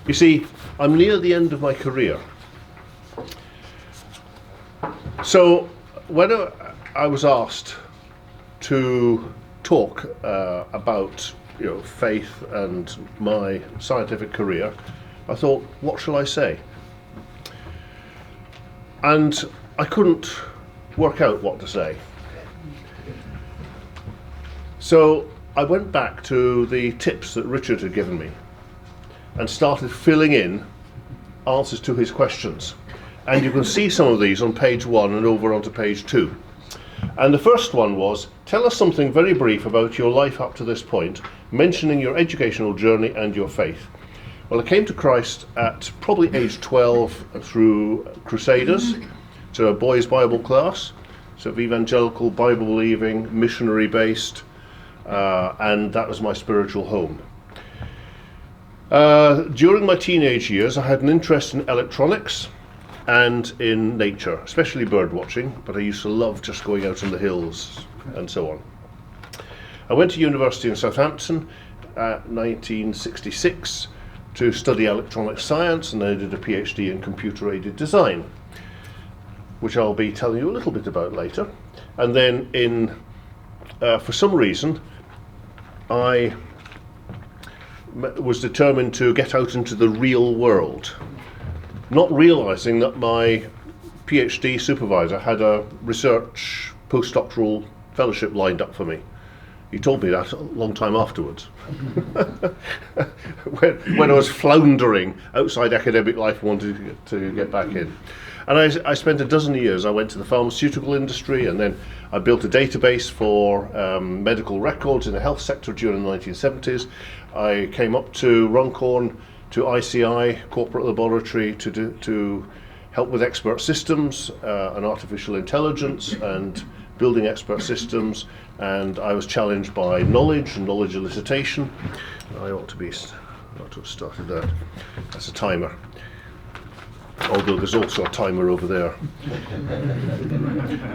You see, I'm near the end of my career. So when I was asked to talk about faith and my scientific career, I thought, what shall I say? And I couldn't work out what to say. So I went back to the tips that Richard had given me and started filling in answers to his questions. And you can see some of these on page 1 and over onto page 2. And the first one was, tell us something very brief about your life up to this point, mentioning your educational journey and your faith. Well, I came to Christ at probably age 12 through Crusaders, so a boys' Bible class, sort of evangelical, Bible-believing, missionary-based, and that was my spiritual home. During my teenage years, I had an interest in electronics and in nature, especially bird watching, but I used to love just going out on the hills and so on. I went to university in Southampton at 1966 to study electronic science, and I did a PhD in computer-aided design, which I'll be telling you a little bit about later. And then for some reason, I was determined to get out into the real world, not realizing that my PhD supervisor had a research postdoctoral fellowship lined up for me. He told me that a long time afterwards. when I was floundering outside academic life, wanted to get back in. And I spent a dozen years. I went to the pharmaceutical industry, and then I built a database for medical records in the health sector during the 1970s. I came up to Runcorn, to ICI, corporate laboratory, to help with expert systems and artificial intelligence and building expert systems. And I was challenged by knowledge and knowledge elicitation. I ought to have started that. That's a timer. Although there's also a timer over there.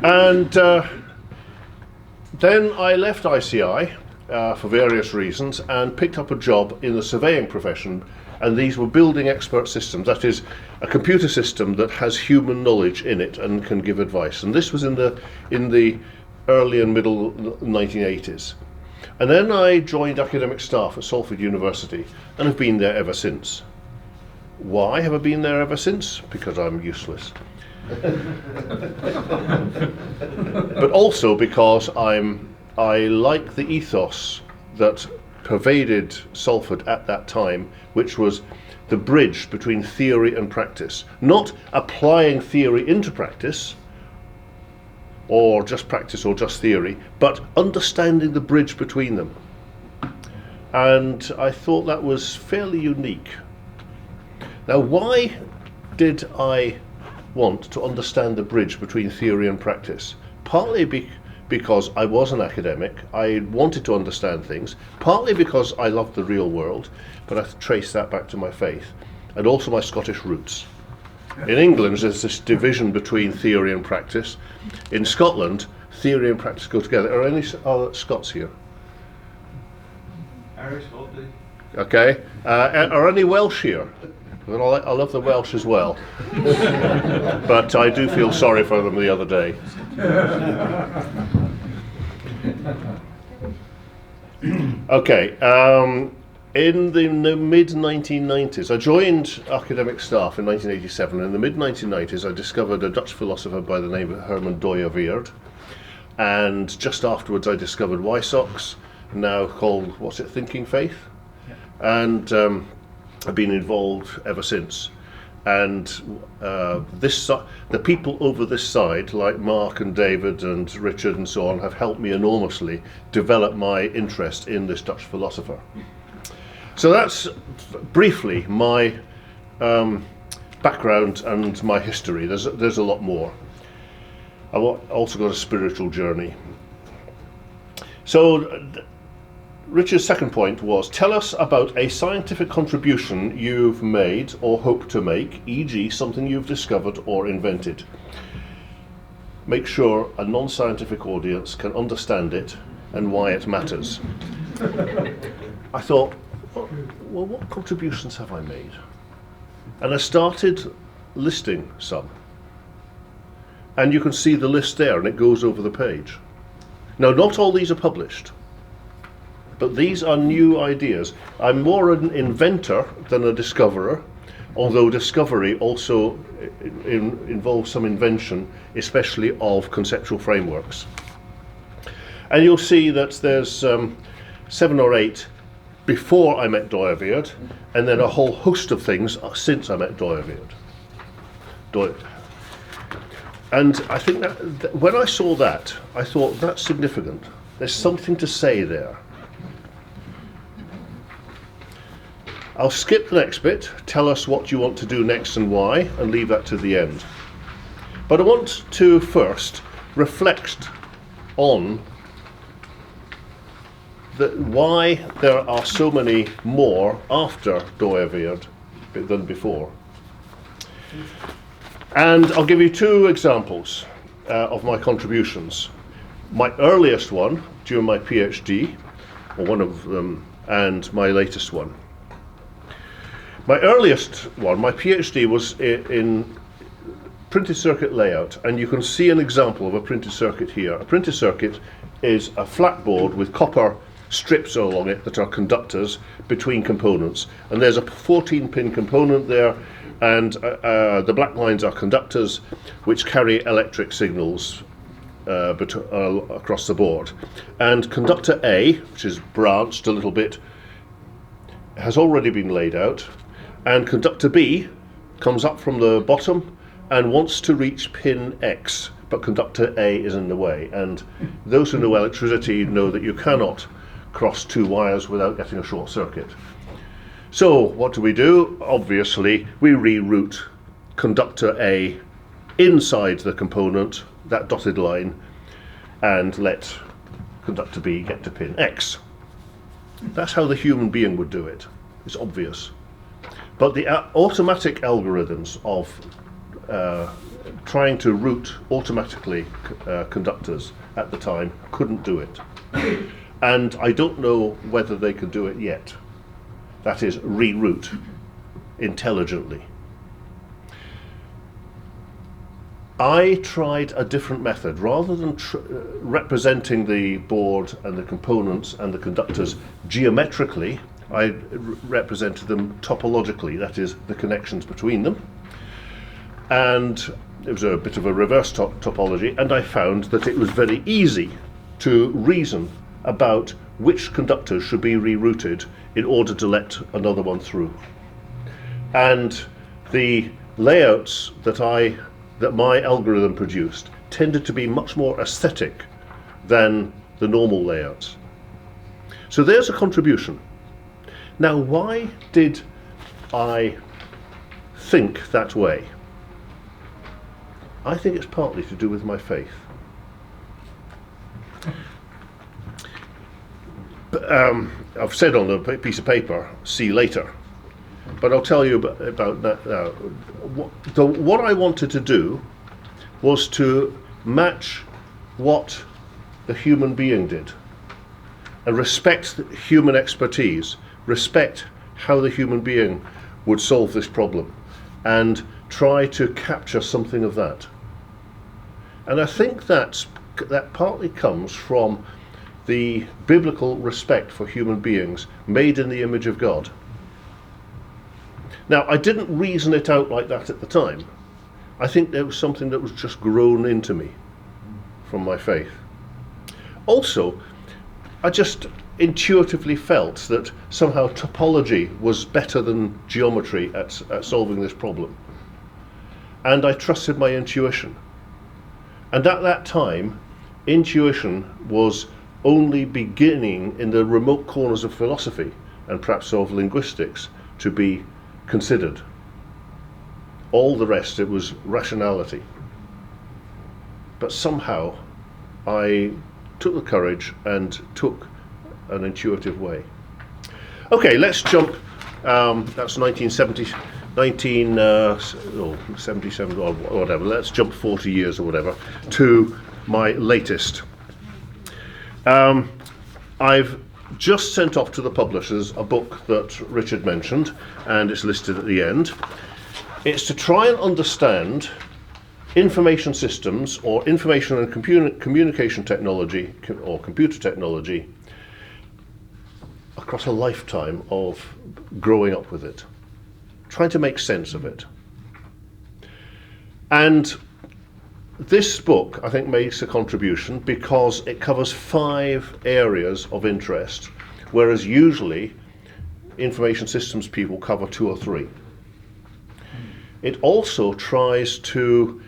And then I left ICI for various reasons and picked up a job in the surveying profession, and these were building expert systems, that is, a computer system that has human knowledge in it and can give advice. And this was in the early and middle 1980s. And then I joined academic staff at Salford University and have been there ever since. Why have I been there ever since? Because I'm useless. But also because I like the ethos that pervaded Salford at that time, which was the bridge between theory and practice. Not applying theory into practice, or just practice or just theory, but understanding the bridge between them. And I thought that was fairly unique. Now, why did I want to understand the bridge between theory and practice? Partly because I was an academic, I wanted to understand things, partly because I loved the real world, but I trace that back to my faith, and also my Scottish roots. In England, there's this division between theory and practice. In Scotland, theory and practice go together. Are any other Scots here? Irish, lovely. Okay. Are any Welsh here? Well, I love the Welsh as well, but I do feel sorry for them the other day. Okay, in the mid-1990s, I joined academic staff in 1987. In the mid-1990s, I discovered a Dutch philosopher by the name of Herman Dooyeweerd, and just afterwards I discovered Wysox, now called, Thinking Faith? Yeah. And I've been involved ever since. And the people over this side, like Mark and David and Richard and so on, have helped me enormously develop my interest in this Dutch philosopher. So that's briefly my background and my history. There's a lot more. I've also got a spiritual journey. So Richard's second point was, tell us about a scientific contribution you've made or hope to make, e.g. something you've discovered or invented. Make sure a non-scientific audience can understand it and why it matters. I thought, well, what contributions have I made? And I started listing some. And you can see the list there, and it goes over the page. Now, not all these are published, but these are new ideas. I'm more an inventor than a discoverer, although discovery also involves some invention, especially of conceptual frameworks. And you'll see that there's 7 or 8 before I met Doyeweerd, and then a whole host of things since I met Doyeweerd. And I think that when I saw that, I thought, that's significant. There's something to say there. I'll skip the next bit, tell us what you want to do next and why, and leave that to the end. But I want to first reflect on why there are so many more after Doyeweerd than before. And I'll give you 2 examples of my contributions. My earliest one during my PhD, or one of them, and my latest one. My earliest one, my PhD, was in printed circuit layout, and you can see an example of a printed circuit here. A printed circuit is a flat board with copper strips along it that are conductors between components, and there's a 14-pin component there, and the black lines are conductors which carry electric signals across the board. And conductor A, which is branched a little bit, has already been laid out, and conductor B comes up from the bottom and wants to reach pin X, but conductor A is in the way. And those who know electricity know that you cannot cross 2 wires without getting a short circuit. So what do? Obviously, we reroute conductor A inside the component, that dotted line, and let conductor B get to pin X. That's how the human being would do it. It's obvious. But the automatic algorithms of trying to route automatically conductors at the time couldn't do it. And I don't know whether they can do it yet. That is, reroute intelligently. I tried a different method. Rather than representing the board and the components and the conductors geometrically, I represented them topologically, that is, the connections between them. And it was a bit of a reverse topology, and I found that it was very easy to reason about which conductors should be rerouted in order to let another one through. And the layouts that my algorithm produced tended to be much more aesthetic than the normal layouts. So there's a contribution. Now, why did I think that way? I think it's partly to do with my faith. I've said on the piece of paper, see later. But I'll tell you about that now. What I wanted to do was to match what the human being did and respect human expertise, respect how the human being would solve this problem, and try to capture something of that. And I think that partly comes from the biblical respect for human beings made in the image of God. Now, I didn't reason it out like that at the time. I think there was something that was just grown into me from my faith. Also, I just intuitively felt that somehow topology was better than geometry at solving this problem. And I trusted my intuition. And at that time, intuition was only beginning in the remote corners of philosophy and perhaps of linguistics to be considered. All the rest, it was rationality. But somehow I took the courage and took an intuitive way. Okay, let's jump, that's 77 or whatever, let's jump 40 years or whatever to my latest. I've just sent off to the publishers a book that Richard mentioned, and it's listed at the end. It's to try and understand information systems, or information and communication technology, or computer technology, across a lifetime of growing up with it, trying to make sense of it. And this book, I think, makes a contribution because it covers 5 areas of interest, whereas usually information systems people cover 2 or 3. It also tries to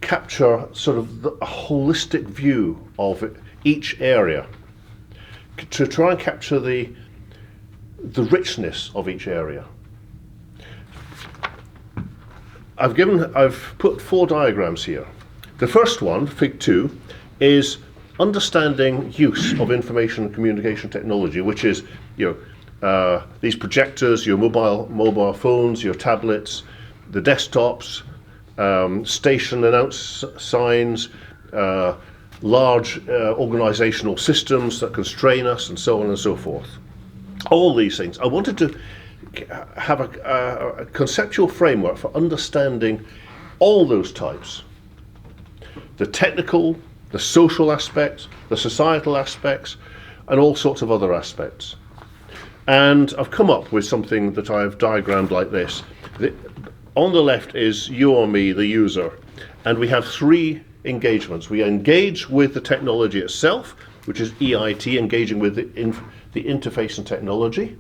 capture sort of a holistic view of each area, to try and capture the richness of each area. I've put 4 diagrams here. The first one, Fig 2, is understanding use of information and communication technology, which is these projectors, your mobile phones, your tablets, the desktops, station announce signs, large organizational systems that constrain us, and so on and so forth. All these things. I wanted to have a conceptual framework for understanding all those types. The technical, the social aspects, the societal aspects, and all sorts of other aspects. And I've come up with something that I've diagrammed like this. On the left is you or me, the user, and we have 3 engagements. We engage with the technology itself, which is EIT, engaging with the interface and technology.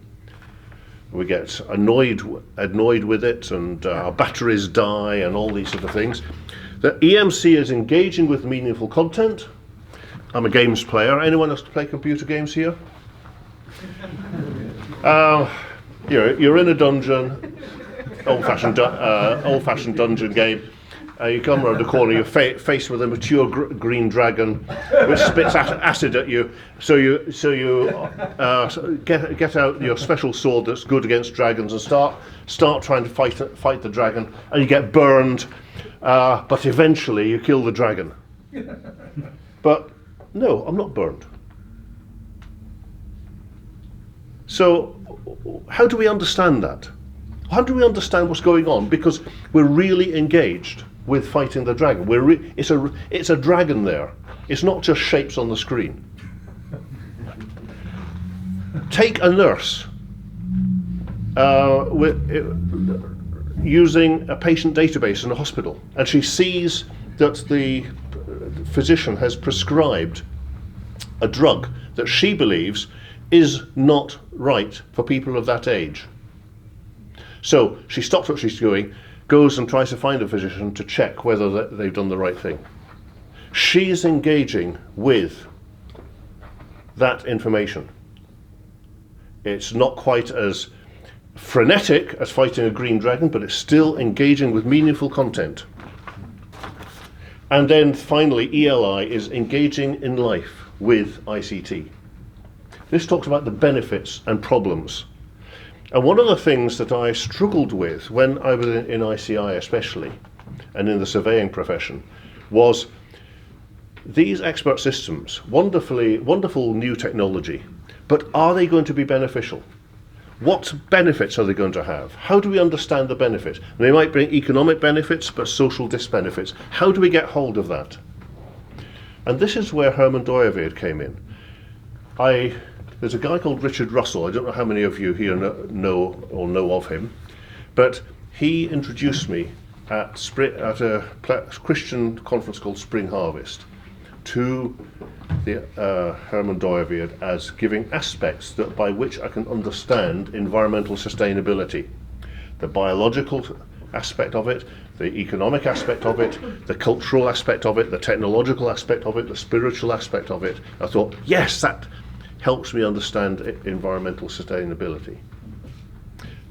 We get annoyed with it, and our batteries die, and all these sort of things. The EMC is engaging with meaningful content. I'm a games player. Anyone else to play computer games here? You're in a dungeon, old-fashioned dungeon game. You come around the corner, you're faced with a mature green dragon which spits acid at you. So you get out your special sword that's good against dragons and start trying to fight the dragon, and you get burned, but eventually you kill the dragon. But no, I'm not burned. So how do we understand that? How do we understand what's going on? Because we're really engaged with fighting the dragon. It's a dragon there. It's not just shapes on the screen. Take a nurse using a patient database in a hospital, and she sees that the physician has prescribed a drug that she believes is not right for people of that age. So she stops what she's doing, goes and tries to find a physician to check whether they've done the right thing. She's engaging with that information. It's not quite as frenetic as fighting a green dragon, but it's still engaging with meaningful content. And then finally, ELI is engaging in life with ICT. This talks about the benefits and problems. And one of the things that I struggled with when I was in ICI especially, and in the surveying profession, was these expert systems, wonderful new technology, but are they going to be beneficial? What benefits are they going to have? How do we understand the benefit? They might bring economic benefits, but social disbenefits. How do we get hold of that? And this is where Herman Dooyeweerd came in. There's a guy called Richard Russell. I don't know how many of you here know of him, but he introduced me at a Christian conference called Spring Harvest to the Herman Dooyeweerd as giving aspects by which I can understand environmental sustainability. The biological aspect of it, the economic aspect of it, the cultural aspect of it, the technological aspect of it, the spiritual aspect of it. I thought, yes, that helps me understand environmental sustainability.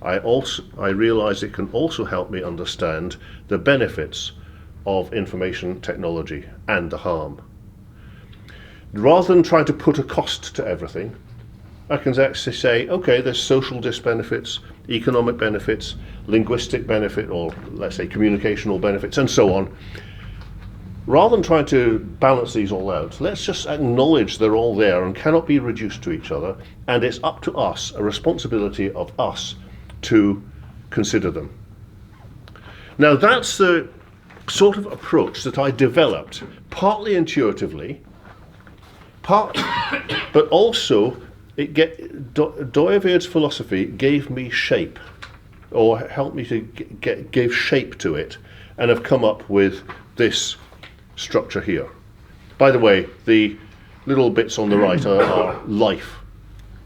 I realize it can also help me understand the benefits of information technology and the harm. Rather than trying to put a cost to everything, I can actually say, okay, there's social disbenefits, economic benefits, linguistic benefit, or let's say communicational benefits, and so on. Rather than trying to balance these all out, let's just acknowledge they're all there and cannot be reduced to each other, and it's up to us, a responsibility of us, to consider them. Now that's the sort of approach that I developed, partly intuitively, but also Dooyeweerd's philosophy gave me shape, or helped me to give shape to it, and have come up with this structure here. By the way, the little bits on the right are life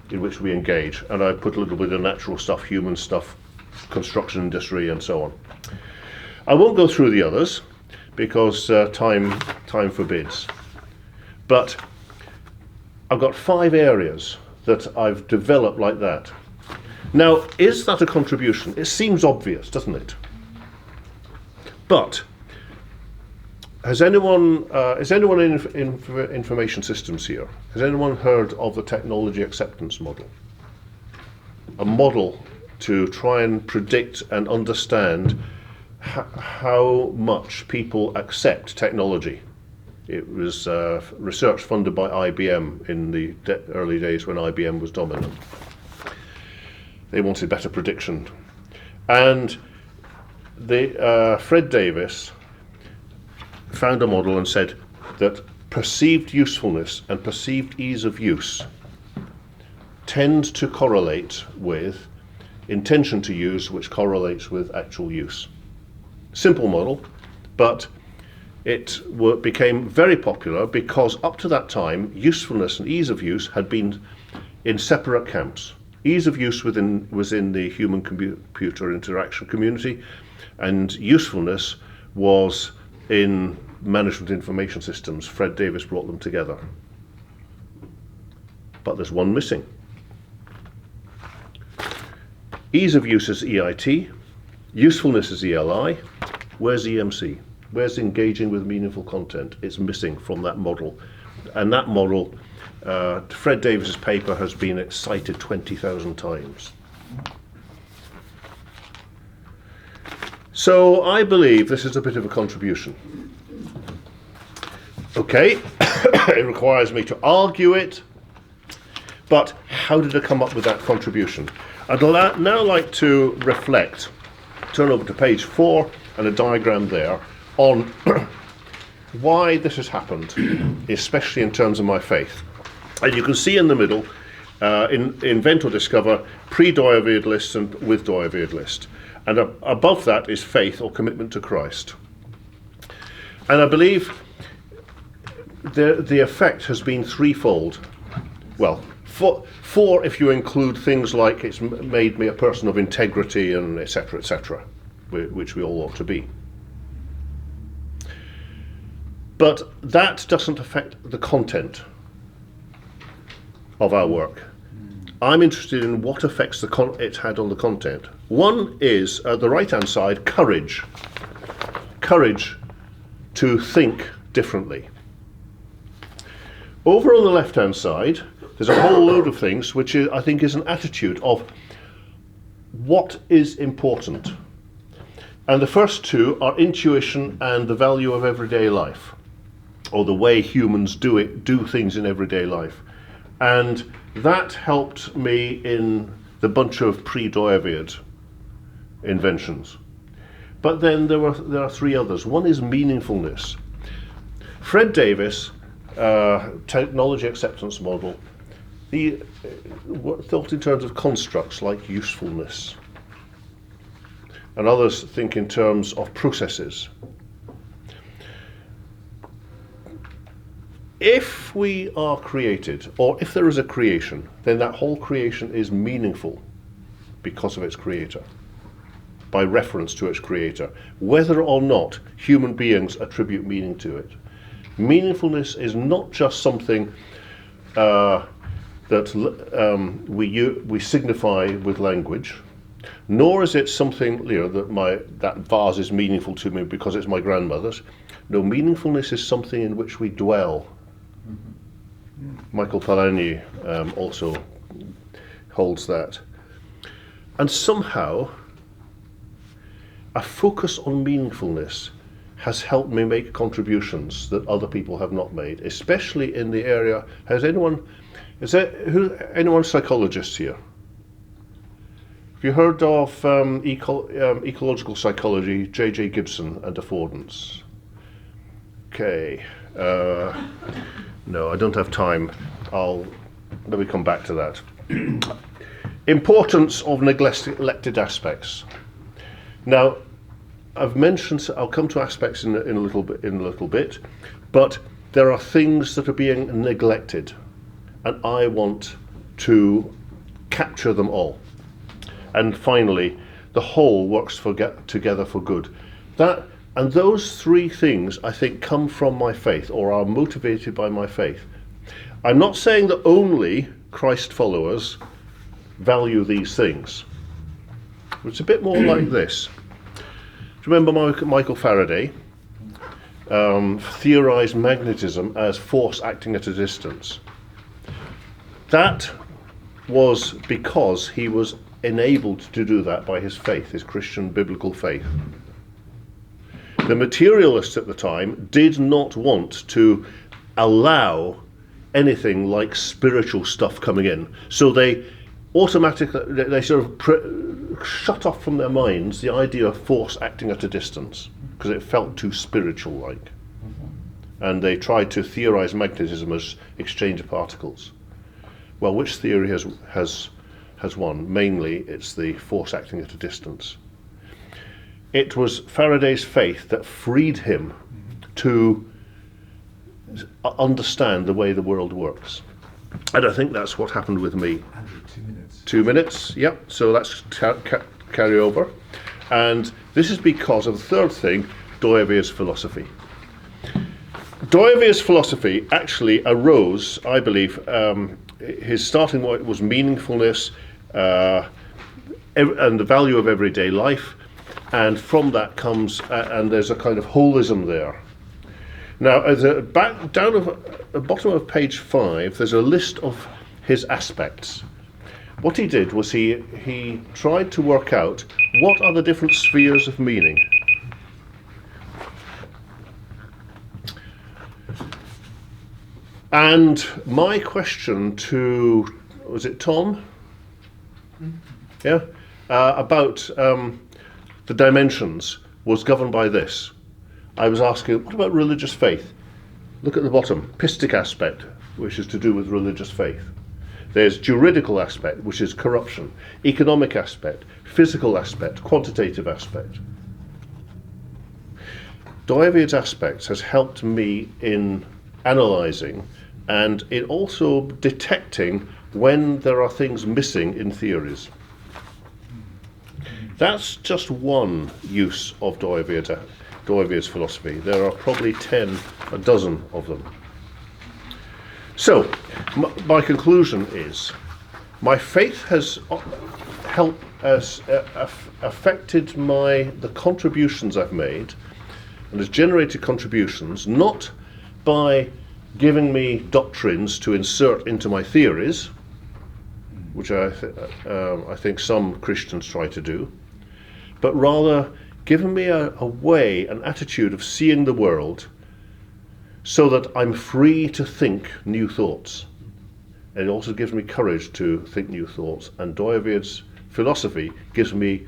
in which we engage, and I put a little bit of natural stuff, human stuff, construction industry, and so on. I won't go through the others because time forbids, but I've got 5 areas that I've developed like that. Now, is that a contribution? It seems obvious, doesn't it? But is anyone in information systems here? Has anyone heard of the technology acceptance model? A model to try and predict and understand how much people accept technology. It was research funded by IBM in the early days when IBM was dominant. They wanted better prediction. And Fred Davis found a model and said that perceived usefulness and perceived ease of use tend to correlate with intention to use, which correlates with actual use. Simple model, but it became very popular because up to that time, usefulness and ease of use had been in separate camps. Ease of use was in the human-computer interaction community, and usefulness was in management information systems. Fred Davis brought them together. But there's one missing. Ease of use is EIT, usefulness is ELI. Where's EMC? Where's engaging with meaningful content? It's missing from that model. And that model, Fred Davis's paper has been cited 20,000 times. So I believe this is a bit of a contribution. Okay, it requires me to argue it, but how did I come up with that contribution? I'd now like to reflect, turn over to page 4 and a diagram there, on why this has happened, especially in terms of my faith. And you can see in the middle, invent or discover, pre-Dooyeweerd list and with Dooyeweerd list. And above that is faith or commitment to Christ. And I believe the effect has been threefold. Well, four if you include things like it's made me a person of integrity and etc., which we all ought to be. But that doesn't affect the content of our work. I'm interested in what effects it's had on the content. One is, at the right-hand side, courage. Courage to think differently. Over on the left-hand side, there's a whole load of things which I think is an attitude of what is important. And the first two are intuition and the value of everyday life, or the way humans do things in everyday life. And that helped me in the bunch of pre-Dooyeweerd inventions. But then there are 3 others. One is meaningfulness. Fred Davis, technology acceptance model, he thought in terms of constructs like usefulness. And others think in terms of processes. If we are created, or if there is a creation, then that whole creation is meaningful because of its creator, by reference to its creator, whether or not human beings attribute meaning to it. Meaningfulness is not just something that we signify with language, nor is it something, that vase is meaningful to me because it's my grandmother's. No, meaningfulness is something in which we dwell. Michael Polanyi also holds that. And somehow, a focus on meaningfulness has helped me make contributions that other people have not made, especially in the area. Anyone psychologists here? Have you heard of ecological psychology, J.J. Gibson and affordance? Okay. No, I don't have time. Let me come back to that. Importance of neglected aspects. Now, I've mentioned, I'll come to aspects in a little bit, but there are things that are being neglected, and I want to capture them all. And finally, the whole works together for good. And those three things, I think, come from my faith, or are motivated by my faith. I'm not saying that only Christ followers value these things. It's a bit more like this. Do you remember Michael Faraday theorized magnetism as force acting at a distance? That was because he was enabled to do that by his faith, his Christian biblical faith. The materialists at the time did not want to allow anything like spiritual stuff coming in, so they automatically sort of shut off from their minds the idea of force acting at a distance, because it felt too spiritual-like. And they tried to theorize magnetism as exchange of particles. Well, which theory has won? Mainly, it's the force acting at a distance. It was Faraday's faith that freed him to understand the way the world works. And I think that's what happened with me. Andrew, 2 minutes. 2 minutes, yep. So let's carry over. And this is because of the third thing, Doyevere's philosophy. Doyevere's philosophy actually arose, I believe, his starting point was meaningfulness and the value of everyday life. And from that comes, and there's a kind of holism there. Now, down at the bottom of page 5, there's a list of his aspects. What he did was he tried to work out what are the different spheres of meaning. And my question to, was it Tom? Yeah? About the dimensions was governed by this. I was asking, what about religious faith? Look at the bottom, pistic aspect, which is to do with religious faith. There's juridical aspect, which is corruption, economic aspect, physical aspect, quantitative aspect. Doyevere's aspects has helped me in analysing and in also detecting when there are things missing in theories. That's just one use of Doyevere's philosophy. There are probably a dozen of them. So, my conclusion is, my faith has affected the contributions I've made, and has generated contributions not by giving me doctrines to insert into my theories, which I think some Christians try to do, but rather given me a way, an attitude of seeing the world so that I'm free to think new thoughts. And it also gives me courage to think new thoughts. And Doyevere's philosophy gives me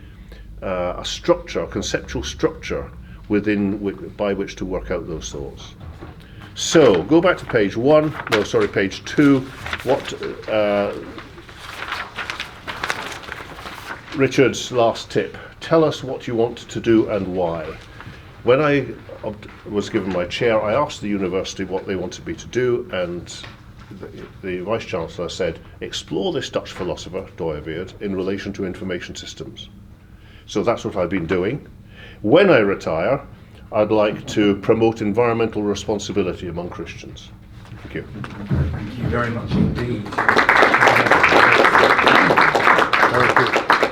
a structure, a conceptual structure by which to work out those thoughts. So, go back to page 2. Richard's last tip. Tell us what you want to do and why. When I was given my chair, I asked the university what they wanted me to do, and the Vice-Chancellor said, explore this Dutch philosopher, Doyevere, in relation to information systems. So that's what I've been doing. When I retire, I'd like to promote environmental responsibility among Christians. Thank you. Thank you very much indeed. Very good.